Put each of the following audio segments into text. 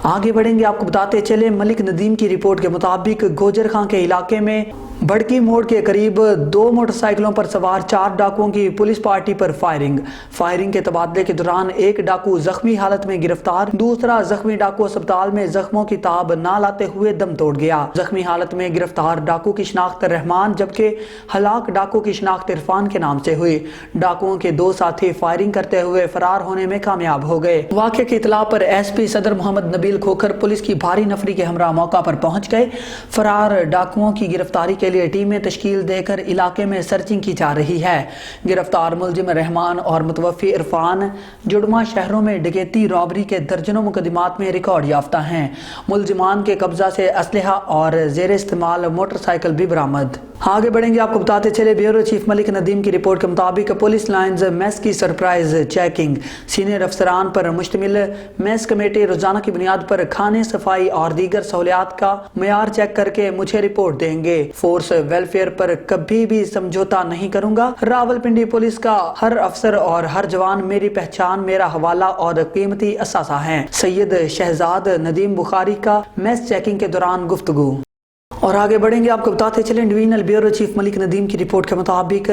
आगे बढ़ेंगे, आपको बताते चले मलिक नदीम की रिपोर्ट के मुताबिक गोजर खां के इलाके में बड़की मोड़ के करीब 2 मोटरसाइकिलों पर सवार 4 डाकुओं की पुलिस पार्टी पर फायरिंग के तबादले के दौरान एक डाकू जख्मी हालत में गिरफ्तार, दूसरा जख्मी डाकू अस्पताल में जख्मों की ताब ना लाते हुए दम तोड़ गया। जख्मी हालत में गिरफ्तार डाकू की शिनाख्त रहमान जबकि हलाक डाकू की शिनाख्त इरफान के नाम से हुई। डाकुओं के 2 साथी फायरिंग करते हुए फरार होने में कामयाब हो गए। वाक़े की इतला पर एसपी सदर मोहम्मद नबील खोखर पुलिस की भारी नफरी के हमरा मौका पर पहुंच गए। फरार डाकुओं की गिरफ्तारी के लिए टीमें तश्कील देकर इलाके में सर्चिंग की जा रही है। गिरफ्तार मुलजिम रहमान और मुतवफ़ी इरफान जुड़मा शहरों में डकैती रॉबरी के दर्जनों मुकदमात में रिकॉर्ड याफ्ता हैं। मुलजिमान के कब्जा से असलहा और जेर इस्तेमाल मोटरसाइकिल भी बरामद। आगे बढ़ेंगे, आपको बताते चले ब्यूरो चीफ मलिक नदीम की रिपोर्ट के मुताबिक पुलिस लाइन्स मेस की सरप्राइज चेकिंग। सीनियर अफसरान पर मुश्तमिल मेस कमेटी रोजाना की बुनियाद पर खाने, सफाई और दीगर सहूलियात का मेयार चेक करके मुझे रिपोर्ट देंगे। फोर्स वेलफेयर पर कभी भी समझौता नहीं करूंगा। रावलपिंडी पुलिस का हर अफसर और हर जवान मेरी पहचान, मेरा हवाला और कीमती असासा है। सैयद शहजाद नदीम बुखारी का मेस चेकिंग के दौरान गुफ्तगू। और आगे बढ़ेंगे, आपको बताते चलें divisional bureau chief Malik Nadeem की रिपोर्ट के मुताबिक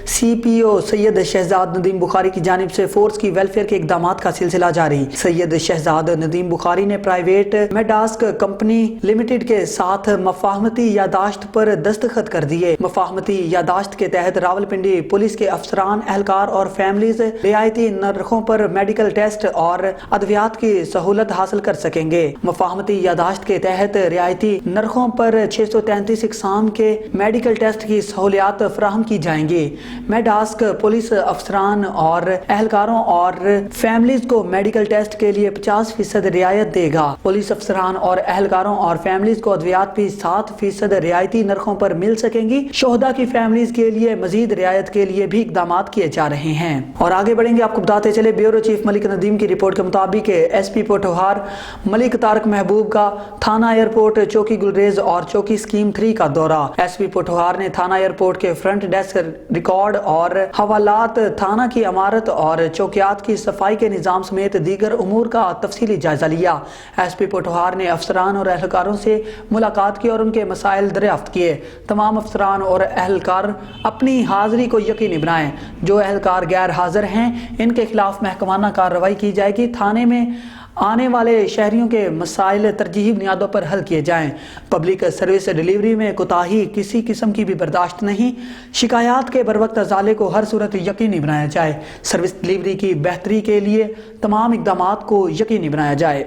सीपीओ सैयद शहजाद नदीम बुखारी की जानिब से फोर्स की वेलफेयर के इकदामात का सिलसिला जारी। सैयद शहजाद नदीम बुखारी ने प्राइवेट मेडास्क कंपनी लिमिटेड के साथ मफाहमती यादाश्त पर दस्तखत कर दिए। मफाहमती यादाश्त के तहत रावलपिंडी पुलिस के अफसरान, एहलकार और फैमिलीज रियायती नरखों पर मेडिकल टेस्ट और अद्वियात की सहूलत हासिल कर सकेंगे। मफाहमती यादाश्त के तहत रियायती नरखों पर 633 इकसाम के मेडिकल टेस्ट की सहूलियात फराहम की जाएंगी। मेडास्क पुलिस अफसरान और एहलकारों और फैमिलीज को मेडिकल टेस्ट के लिए 50% रियायत देगा। पुलिस अफसरान और एहलकारों और फैमिलीज को अद्वियात भी 7% रियायती नरखों पर मिल सकेंगी। शोहदा की फैमिलीज के लिए मजीद रियायत के लिए भी इकदाम किए जा रहे हैं। और आगे बढ़ेंगे, आपको बताते चले ब्यूरो चीफ मलिक नदीम की रिपोर्ट के मुताबिक एसपी पोठोहार मलिक तारक महबूब का थाना एयरपोर्ट, चौकी गुलरेज और चौकी स्कीम 3 का दौरा। एसपी पोठोहार ने थाना एयरपोर्ट के फ्रंट डेस्क रिकॉर्ड और हवालात, थाना की इमारत और चौकियात की सफाई के निजाम समेत दीगर उमूर का तफसीली जायजा लिया। एसपी पोठोहार ने अफसरान और एहलकारों से मुलाकात की और उनके मसाइल दरियाफ्त किए। तमाम अफसरान और एहलकार अपनी हाजिरी को यकीनी बनाएं। जो एहलकार गैर हाजिर हैं इनके खिलाफ महकमाना कार्रवाई की जाएगी। थाने में आने वाले शहरियों के मसाइल तरजीही बुनियादों पर हल किए जाएं। पब्लिक सर्विस डिलीवरी में कोताही किसी किस्म की भी बर्दाश्त नहीं। शिकायत के बरवक्त अजाले को हर सूरत यकीनी बनाया जाए। सर्विस डिलीवरी की बेहतरी के लिए तमाम इकदामात को यकीनी बनाया जाए।